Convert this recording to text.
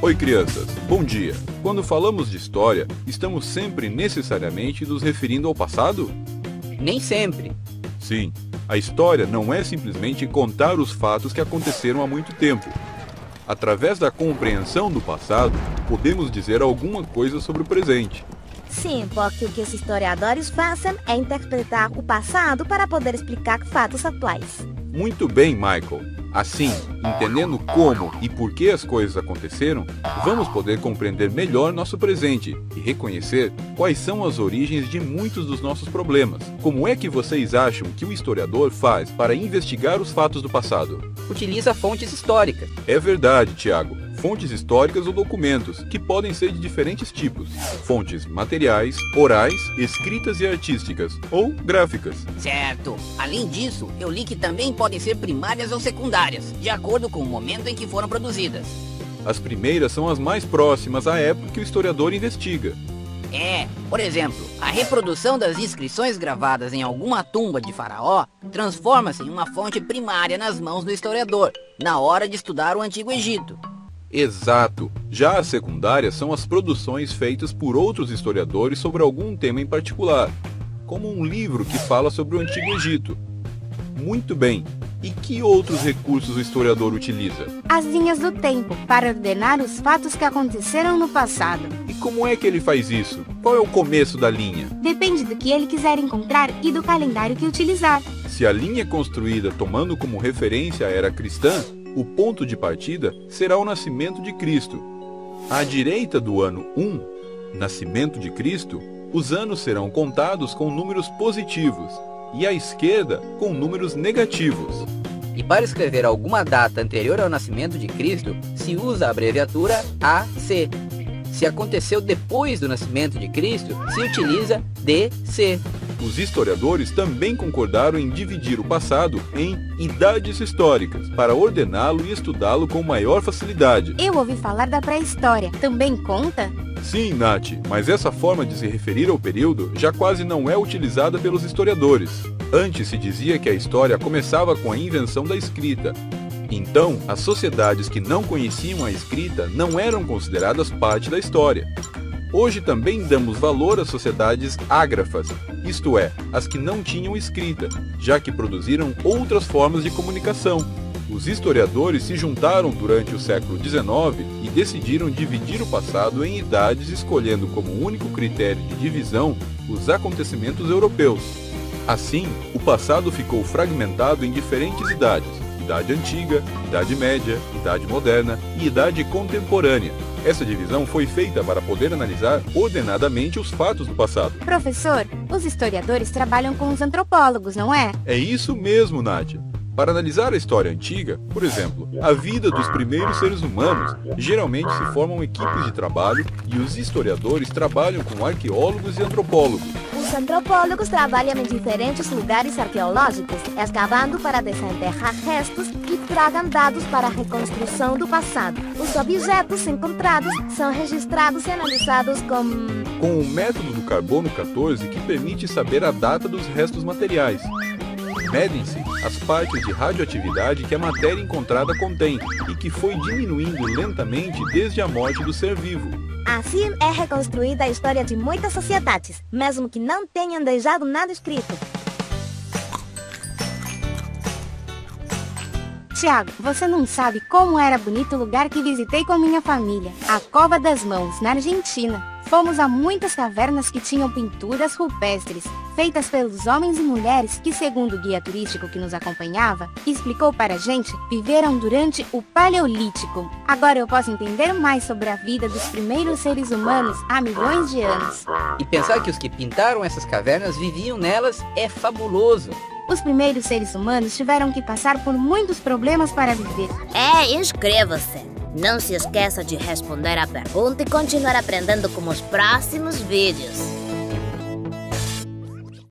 Oi, crianças. Bom dia. Quando falamos de história, estamos sempre necessariamente nos referindo ao passado? Nem sempre. Sim, a história não é simplesmente contar os fatos que aconteceram há muito tempo. Através da compreensão do passado, podemos dizer alguma coisa sobre o presente. Sim, porque o que os historiadores fazem é interpretar o passado para poder explicar fatos atuais. Muito bem, Michael. Assim, entendendo como e por que as coisas aconteceram, vamos poder compreender melhor nosso presente e reconhecer quais são as origens de muitos dos nossos problemas. Como é que vocês acham que o historiador faz para investigar os fatos do passado? Utiliza fontes históricas. É verdade, Tiago. Fontes históricas ou documentos, que podem ser de diferentes tipos. Fontes materiais, orais, escritas e artísticas, ou gráficas. Certo. Além disso, eu li que também podem ser primárias ou secundárias, de acordo com o momento em que foram produzidas. As primeiras são as mais próximas à época que o historiador investiga. Por exemplo, a reprodução das inscrições gravadas em alguma tumba de faraó transforma-se em uma fonte primária nas mãos do historiador, na hora de estudar o Antigo Egito. Exato. Já as secundárias são as produções feitas por outros historiadores sobre algum tema em particular, como um livro que fala sobre o Antigo Egito. Muito bem. E que outros recursos o historiador utiliza? As linhas do tempo, para ordenar os fatos que aconteceram no passado. E como é que ele faz isso? Qual é o começo da linha? Depende do que ele quiser encontrar e do calendário que utilizar. Se a linha é construída tomando como referência a era cristã, o ponto de partida será o nascimento de Cristo. À direita do ano 1, nascimento de Cristo, os anos serão contados com números positivos, e à esquerda com números negativos. E para escrever alguma data anterior ao nascimento de Cristo, se usa a abreviatura AC. Se aconteceu depois do nascimento de Cristo, se utiliza DC. Os historiadores também concordaram em dividir o passado em idades históricas, para ordená-lo e estudá-lo com maior facilidade. Eu ouvi falar da pré-história. Também conta? Sim, Nath, mas essa forma de se referir ao período já quase não é utilizada pelos historiadores. Antes se dizia que a história começava com a invenção da escrita. Então, as sociedades que não conheciam a escrita não eram consideradas parte da história. Hoje também damos valor às sociedades ágrafas, isto é, as que não tinham escrita, já que produziram outras formas de comunicação. Os historiadores se juntaram durante o século XIX e decidiram dividir o passado em idades, escolhendo como único critério de divisão os acontecimentos europeus. Assim, o passado ficou fragmentado em diferentes idades: Idade Antiga, Idade Média, Idade Moderna e Idade Contemporânea. Essa divisão foi feita para poder analisar ordenadamente os fatos do passado. Professor, os historiadores trabalham com os antropólogos, não é? É isso mesmo, Nádia. Para analisar a história antiga, por exemplo, a vida dos primeiros seres humanos, geralmente se formam equipes de trabalho e os historiadores trabalham com arqueólogos e antropólogos. Os antropólogos trabalham em diferentes lugares arqueológicos, escavando para desenterrar restos e tragam dados para a reconstrução do passado. Os objetos encontrados são registrados e analisados com o método do carbono 14, que permite saber a data dos restos materiais. Medem-se as partes de radioatividade que a matéria encontrada contém e que foi diminuindo lentamente desde a morte do ser vivo. Assim é reconstruída a história de muitas sociedades, mesmo que não tenham deixado nada escrito. Tiago, você não sabe como era bonito o lugar que visitei com minha família, a Cova das Mãos, na Argentina. Fomos a muitas cavernas que tinham pinturas rupestres, feitas pelos homens e mulheres que, segundo o guia turístico que nos acompanhava, explicou para a gente, viveram durante o Paleolítico. Agora eu posso entender mais sobre a vida dos primeiros seres humanos há milhões de anos. E pensar que os que pintaram essas cavernas viviam nelas é fabuloso. Os primeiros seres humanos tiveram que passar por muitos problemas para viver. Inscreva-se! Não se esqueça de responder a pergunta e continuar aprendendo com os próximos vídeos.